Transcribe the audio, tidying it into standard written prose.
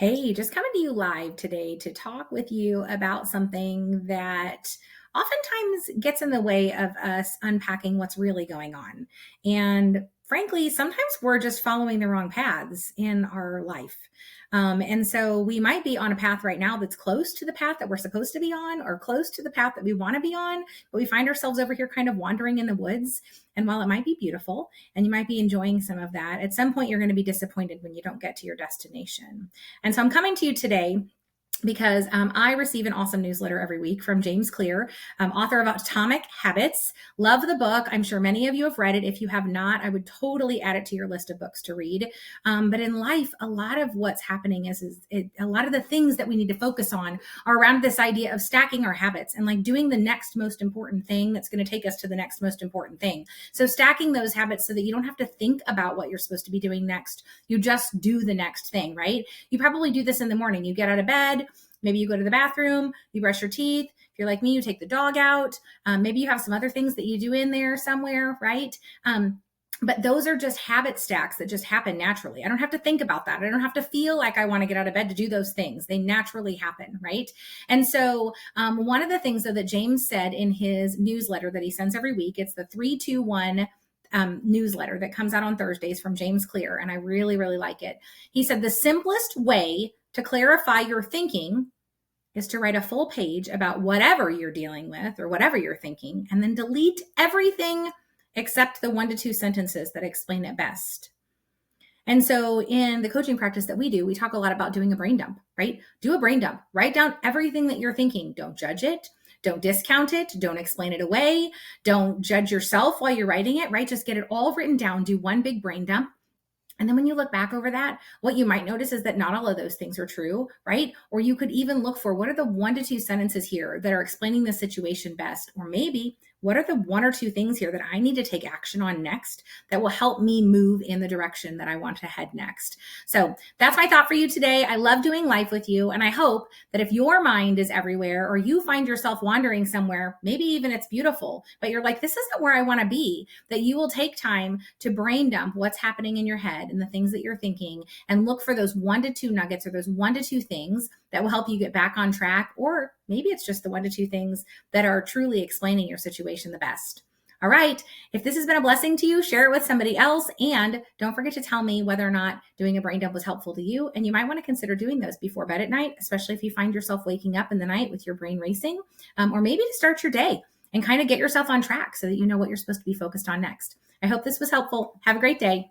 Hey, just coming to you live today to talk with you about something that oftentimes gets in the way of us unpacking what's really going on. And frankly, sometimes we're just following the wrong paths in our life. And so we might be on a path right now that's close to the path that we're supposed to be on, or close to the path that we want to be on, but we find ourselves over here kind of wandering in the woods. And while it might be beautiful and you might be enjoying some of that, at some point you're going to be disappointed when you don't get to your destination. And so I'm coming to you today because I receive an awesome newsletter every week from James Clear, author of Atomic Habits. Love the book. I'm sure many of you have read it. If you have not, I would totally add it to your list of books to read. But in life, a lot of what's happening is a lot of the things that we need to focus on are around this idea of stacking our habits and like doing the next most important thing that's going to take us to the next most important thing. So stacking those habits so that you don't have to think about what you're supposed to be doing next. You just do the next thing, right? You probably do this in the morning. You get out of bed. Maybe you go to the bathroom, you brush your teeth. If you're like me, you take the dog out. Maybe you have some other things that you do in there somewhere, right? But those are just habit stacks that just happen naturally. I don't have to think about that. I don't have to feel like I want to get out of bed to do those things. They naturally happen, right? And so one of the things though that James said in his newsletter that he sends every week, it's the 321 newsletter that comes out on Thursdays from James Clear. And I really, really like it. He said the simplest way to clarify your thinking is to write a full page about whatever you're dealing with or whatever you're thinking, and then delete everything except the 1 to 2 sentences that explain it best. And so in the coaching practice that we do, we talk a lot about doing a brain dump, right? Do a brain dump. Write down everything that you're thinking. Don't judge it. Don't discount it. Don't explain it away. Don't judge yourself while you're writing it, right? Just get it all written down. Do one big brain dump. And then when you look back over that, what you might notice is that not all of those things are true, right? Or you could even look for what are the 1 to 2 sentences here that are explaining the situation best? Or maybe what are the 1 or 2 things here that I need to take action on next that will help me move in the direction that I want to head next? So that's my thought for you today. I love doing life with you. And I hope that if your mind is everywhere or you find yourself wandering somewhere, maybe even it's beautiful, but you're like, this isn't where I want to be, that you will take time to brain dump what's happening in your head and the things that you're thinking and look for those 1 to 2 nuggets or those 1 to 2 things that will help you get back on track. Or maybe it's just the 1 to 2 things that are truly explaining your situation the best. All right. If this has been a blessing to you, share it with somebody else. And don't forget to tell me whether or not doing a brain dump was helpful to you. And you might want to consider doing those before bed at night, especially if you find yourself waking up in the night with your brain racing, or maybe to start your day and kind of get yourself on track so that you know what you're supposed to be focused on next. I hope this was helpful. Have a great day.